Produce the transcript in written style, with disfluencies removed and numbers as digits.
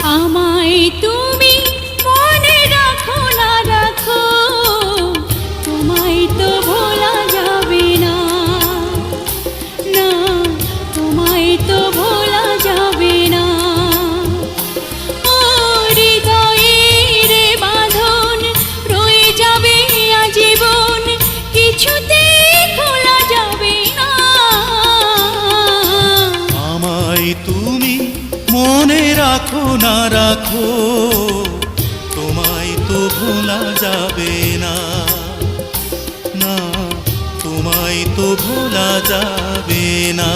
আমায় তুমি মনে রাখো না রাখো, তোমায় তো ভোলা যাবে না, না তোমায় তো ভোলা যাবে না। ও হৃদয়ের বাঁধন রয়ে যাবে আজীবন, কিছুতেই খোলা যাবে না। আমায় তুমি মনে রাখো না রাখো, তোমায় তো ভোলা যাবে না, না তোমায় তো ভোলা যাবে না।